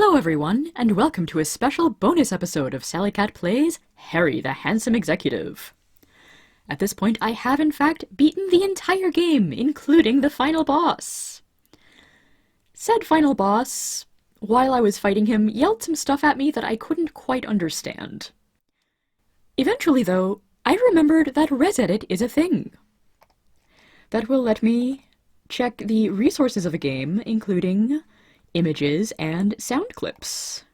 Hello everyone, and welcome to a special bonus episode of Sally Cat Plays Harry the Handsome Executive. At this point, I have in fact beaten the entire game, including the final boss. Said final boss, while I was fighting him, yelled some stuff at me that I couldn't quite understand. Eventually, though, I remembered that ResEdit is a thing. That will let me check the resources of a game, including images and sound clips.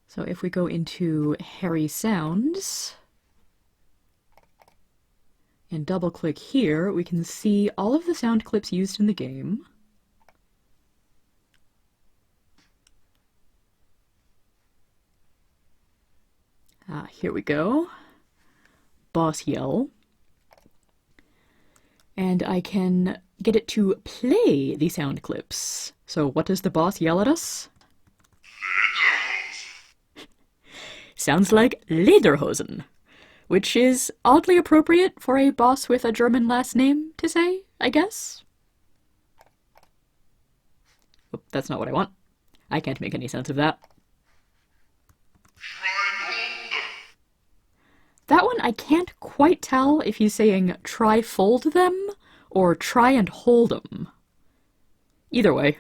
So if we go into Harry Sounds and double-click here, we can see all of the sound clips used in the game. Here we go. Boss yell. And I can get it to play the sound clips. So what does the boss yell at us? Sounds like Lederhosen, which is oddly appropriate for a boss with a German last name to say, I guess. Oh, that's not what I want. I can't make any sense of that. That one I can't quite tell if he's saying try fold them or try and hold them. Either way.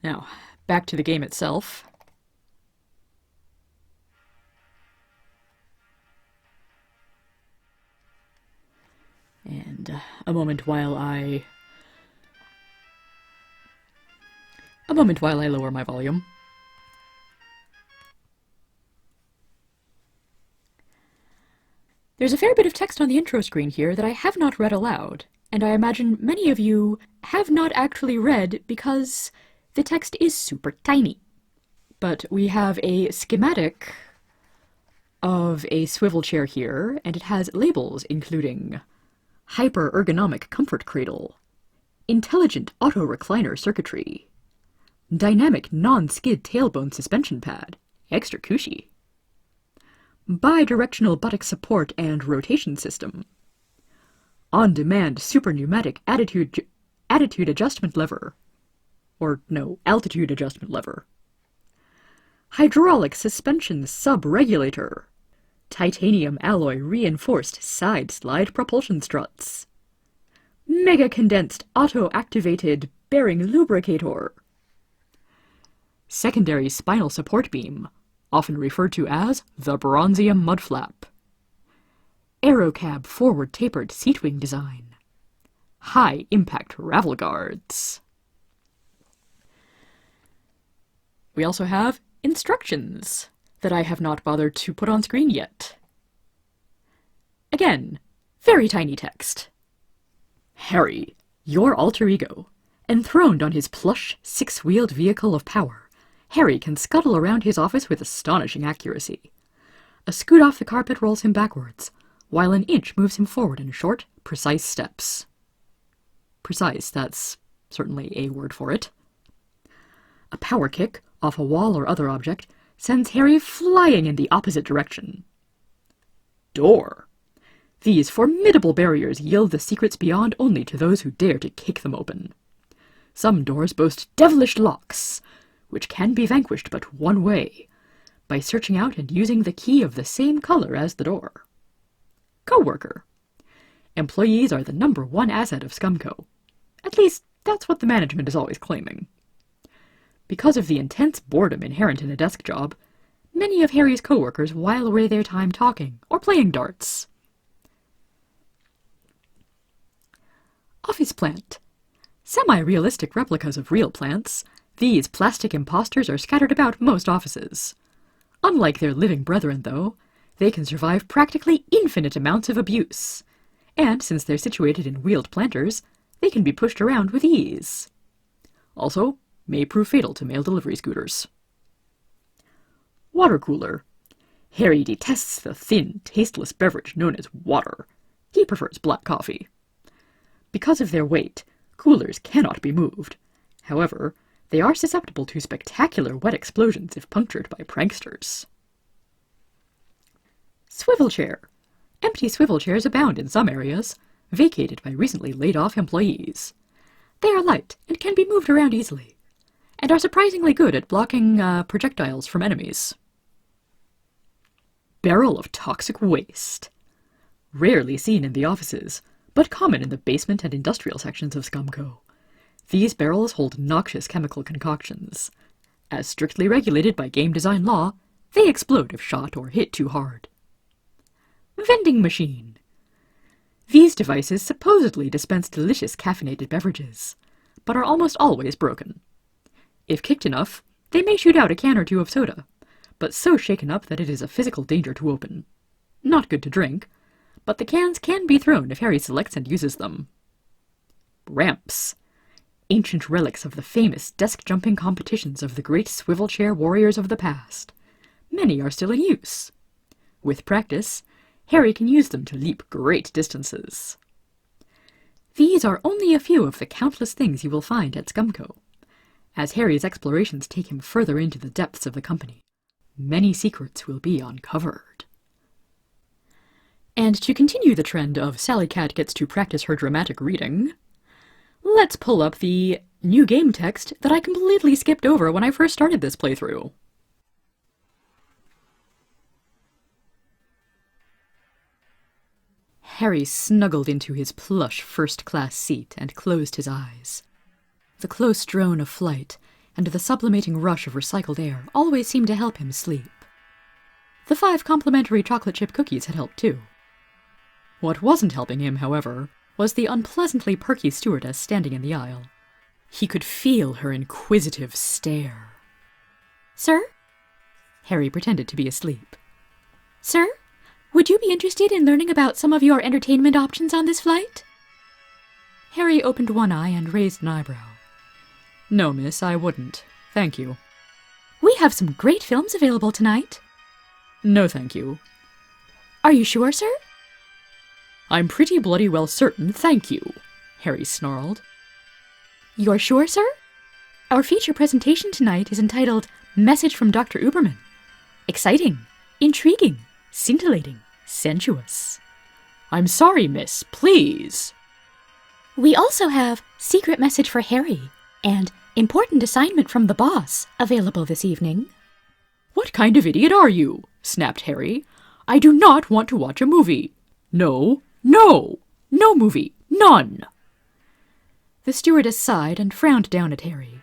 Now, back to the game itself. And a moment while I lower my volume. There's a fair bit of text on the intro screen here that I have not read aloud, and I imagine many of you have not actually read because the text is super tiny. But we have a schematic of a swivel chair here, and it has labels including hyper-ergonomic comfort cradle, intelligent auto-recliner circuitry, dynamic non-skid tailbone suspension pad, extra cushy, bi-directional buttock support and rotation system, on-demand super pneumatic attitude adjustment lever, or no, altitude adjustment lever, hydraulic suspension sub-regulator, titanium alloy reinforced side slide propulsion struts, mega condensed auto-activated bearing lubricator, secondary spinal support beam, often referred to as the Bronzium mudflap, aerocab forward tapered seatwing design, high impact ravel guards. We also have instructions that I have not bothered to put on screen yet. Again, very tiny text. Harry, your alter ego, enthroned on his plush, six-wheeled vehicle of power, Harry can scuttle around his office with astonishing accuracy. A scoot off the carpet rolls him backwards, while an inch moves him forward in short, precise steps. Precise, that's certainly a word for it. A power kick, off a wall or other object, sends Harry flying in the opposite direction. Door. These formidable barriers yield the secrets beyond only to those who dare to kick them open. Some doors boast devilish locks, which can be vanquished but one way, by searching out and using the key of the same color as the door. Co-worker. Employees are the #1 asset of ScumCo. At least, that's what the management is always claiming. Because of the intense boredom inherent in a desk job, many of Harry's co-workers while away their time talking or playing darts. Office plant. Semi-realistic replicas of real plants, these plastic imposters are scattered about most offices. Unlike their living brethren, though, they can survive practically infinite amounts of abuse. And since they're situated in wheeled planters, they can be pushed around with ease. Also, may prove fatal to mail delivery scooters. Water cooler. Harry detests the thin, tasteless beverage known as water. He prefers black coffee. Because of their weight, coolers cannot be moved. However, they are susceptible to spectacular wet explosions if punctured by pranksters. Swivel Chair. Empty swivel chairs abound in some areas, vacated by recently laid-off employees. They are light and can be moved around easily, and are surprisingly good at blocking projectiles from enemies. Barrel of toxic waste. Rarely seen in the offices, but common in the basement and industrial sections of ScumCo. These barrels hold noxious chemical concoctions. As strictly regulated by game design law, they explode if shot or hit too hard. Vending Machine. These devices supposedly dispense delicious caffeinated beverages, but are almost always broken. If kicked enough, they may shoot out a can or two of soda, but so shaken up that it is a physical danger to open. Not good to drink, but the cans can be thrown if Harry selects and uses them. Ramps. Ancient relics of the famous desk-jumping competitions of the great swivel chair warriors of the past. Many are still in use. With practice, Harry can use them to leap great distances. These are only a few of the countless things you will find at ScumCo. As Harry's explorations take him further into the depths of the company, many secrets will be uncovered. And to continue the trend of Sally Cat gets to practice her dramatic reading, let's pull up the new game text that I completely skipped over when I first started this playthrough. Harry snuggled into his plush first-class seat and closed his eyes. The close drone of flight and the sublimating rush of recycled air always seemed to help him sleep. The 5 complimentary chocolate chip cookies had helped too. What wasn't helping him, however, was the unpleasantly perky stewardess standing in the aisle. He could feel her inquisitive stare. "Sir?" Harry pretended to be asleep. "Sir? Would you be interested in learning about some of your entertainment options on this flight?" Harry opened one eye and raised an eyebrow. "No, miss, I wouldn't. Thank you." "We have some great films available tonight." "No, thank you." "Are you sure, sir?" "I'm pretty bloody well certain, thank you," Harry snarled. "You're sure, sir? Our feature presentation tonight is entitled Message from Dr. Uberman. Exciting, intriguing, scintillating, sensuous." "I'm sorry, miss, please." "We also have Secret Message for Harry and Important Assignment from the Boss available this evening." "What kind of idiot are you?" snapped Harry. "I do not want to watch a movie. No, no, no movie, none." The stewardess sighed and frowned down at Harry.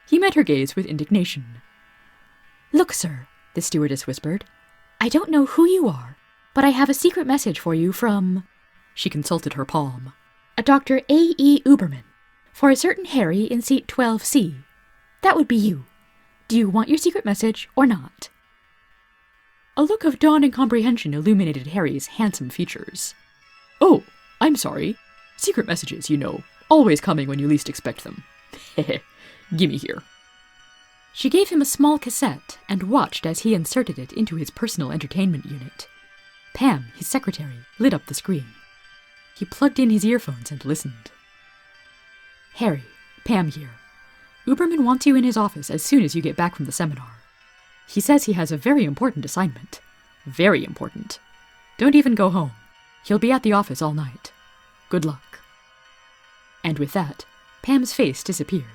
He met her gaze with indignation. "Look, sir," the stewardess whispered, "I don't know who you are, but I have a secret message for you from—" She consulted her palm. "A Dr. A.E. Uberman, for a certain Harry in seat 12C. That would be you. Do you want your secret message or not?" A look of dawning comprehension illuminated Harry's handsome features. "Oh, I'm sorry. Secret messages, you know, always coming when you least expect them. Heh, gimme here." She gave him a small cassette and watched as he inserted it into his personal entertainment unit. Pam, his secretary, lit up the screen. He plugged in his earphones and listened. "Harry, Pam here. Uberman wants you in his office as soon as you get back from the seminar. He says he has a very important assignment. Very important. Don't even go home. He'll be at the office all night. Good luck." And with that, Pam's face disappeared.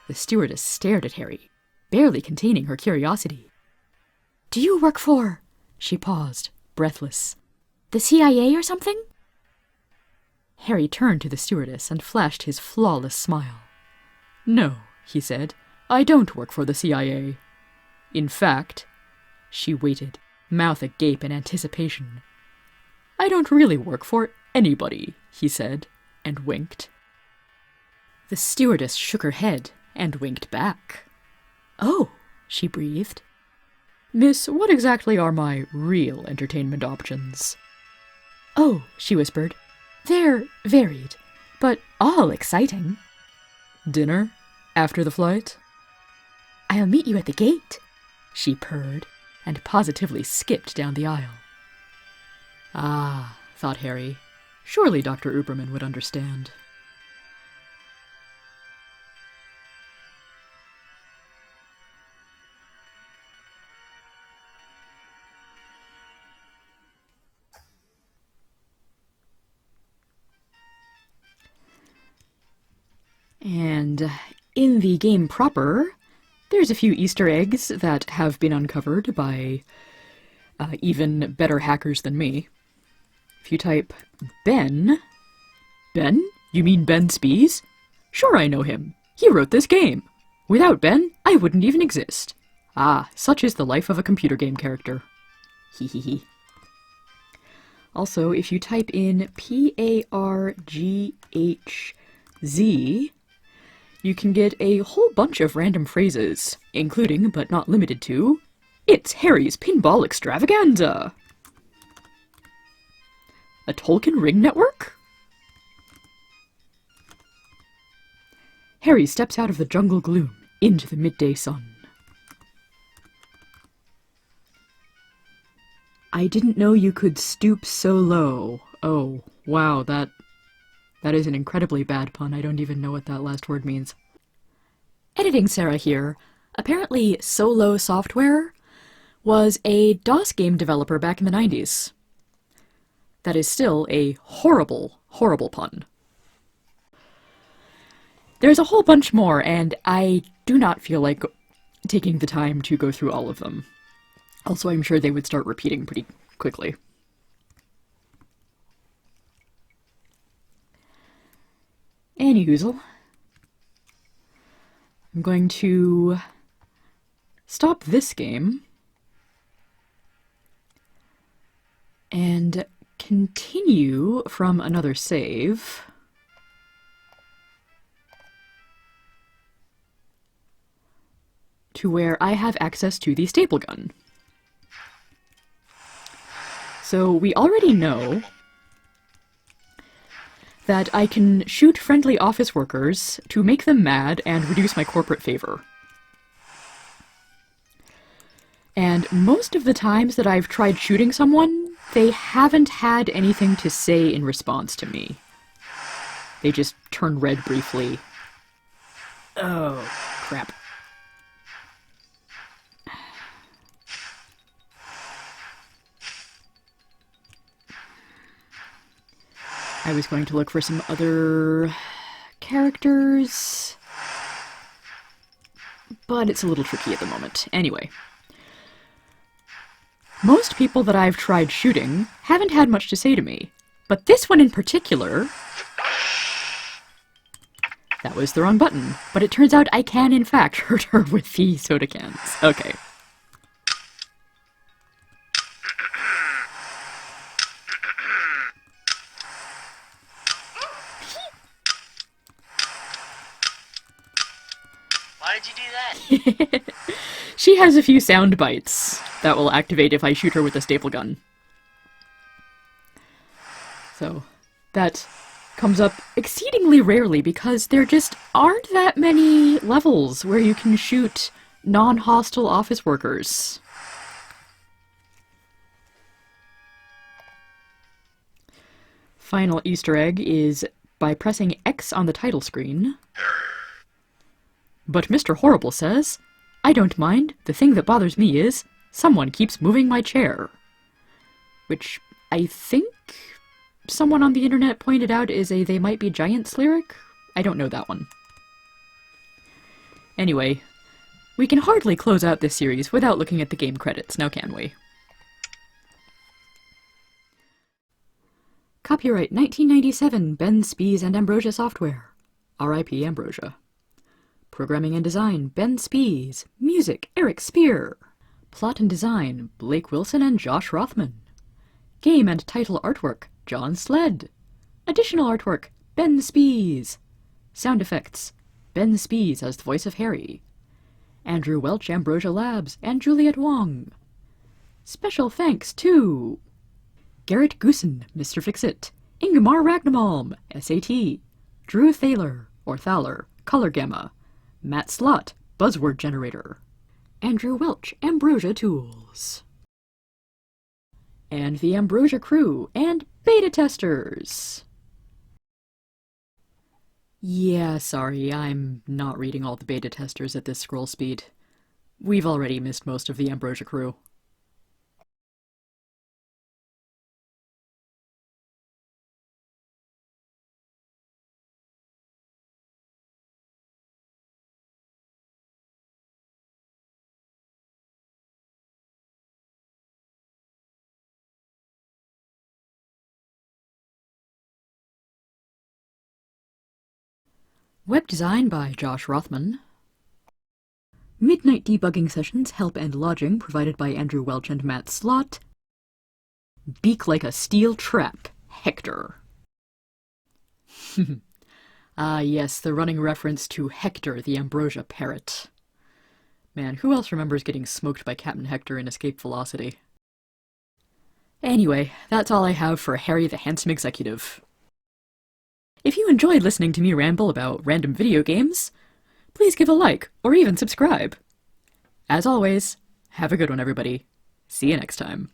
The stewardess stared at Harry, barely containing her curiosity. "Do you work for—" She paused, breathless. "The CIA or something?" Harry turned to the stewardess and flashed his flawless smile. "No," he said, "I don't work for the CIA. In fact—" She waited, mouth agape in anticipation. "I don't really work for anybody," he said, and winked. The stewardess shook her head and winked back. "Oh," she breathed. "Miss, what exactly are my real entertainment options?" "Oh," she whispered, "they're varied, but all exciting." "Dinner? After the flight?" "I'll meet you at the gate," she purred, and positively skipped down the aisle. Ah, thought Harry, surely Dr. Uberman would understand. And in the game proper, there's a few Easter eggs that have been uncovered by even better hackers than me. If you type Ben... Ben? You mean Ben Spees? Sure, I know him. He wrote this game. Without Ben, I wouldn't even exist. Ah, such is the life of a computer game character. Hee hee hee. Also, if you type in PARGHZ, you can get a whole bunch of random phrases, including, but not limited to, "It's Harry's Pinball Extravaganza!" A Tolkien ring network? Harry steps out of the jungle gloom into the midday sun. I didn't know you could stoop so low. Oh, wow, that is an incredibly bad pun. I don't even know what that last word means. Editing Sarah here. Apparently, Solo Software was a DOS game developer back in the 90s. That is still a horrible, horrible pun. There's a whole bunch more, and I do not feel like taking the time to go through all of them. Also, I'm sure they would start repeating pretty quickly. Anyhoozle. I'm going to stop this game and continue from another save to where I have access to the staple gun. So we already know that I can shoot friendly office workers to make them mad and reduce my corporate favor. And most of the times that I've tried shooting someone, they haven't had anything to say in response to me. They just turn red briefly. Oh, crap. I was going to look for some other characters, but it's a little tricky at the moment. Anyway. Most people that I've tried shooting haven't had much to say to me, but this one in particular... That was the wrong button, but it turns out I can in fact hurt her with the soda cans. Okay. Why did you do that? She has a few sound bites that will activate if I shoot her with a staple gun. So, that comes up exceedingly rarely because there just aren't that many levels where you can shoot non-hostile office workers. Final Easter egg is by pressing X on the title screen. But Mr. Horrible says, "I don't mind. The thing that bothers me is, someone keeps moving my chair." Which I think someone on the internet pointed out is a They Might Be Giants lyric? I don't know that one. Anyway, we can hardly close out this series without looking at the game credits, now can we? Copyright 1997, Ben Spees and Ambrosia Software. R.I.P. Ambrosia. Programming and design, Ben Spees. Music, Eric Spear. Plot and design, Blake Wilson and Josh Rothman. Game and title artwork, John Sled. Additional artwork, Ben Spees. Sound effects, Ben Spees as the voice of Harry. Andrew Welch, Ambrosia Labs, and Juliet Wong. Special thanks to Garrett Goosen, Mr. Fixit, Ingmar Ragnamalm, SAT, Drew Thaler, or Thaler, Color Gamma, Matt Slott, Buzzword Generator, Andrew Welch, Ambrosia Tools, and the Ambrosia crew and beta testers. Yeah, sorry, I'm not reading all the beta testers at this scroll speed. We've already missed most of the Ambrosia crew. Web design by Josh Rothman. Midnight debugging sessions, help and lodging provided by Andrew Welch and Matt Slott. Beak like a steel trap, Hector. Ah yes, the running reference to Hector the Ambrosia Parrot. Man, who else remembers getting smoked by Captain Hector in Escape Velocity? Anyway, that's all I have for Harry the Handsome Executive. If you enjoyed listening to me ramble about random video games, please give a like or even subscribe. As always, have a good one, everybody. See you next time.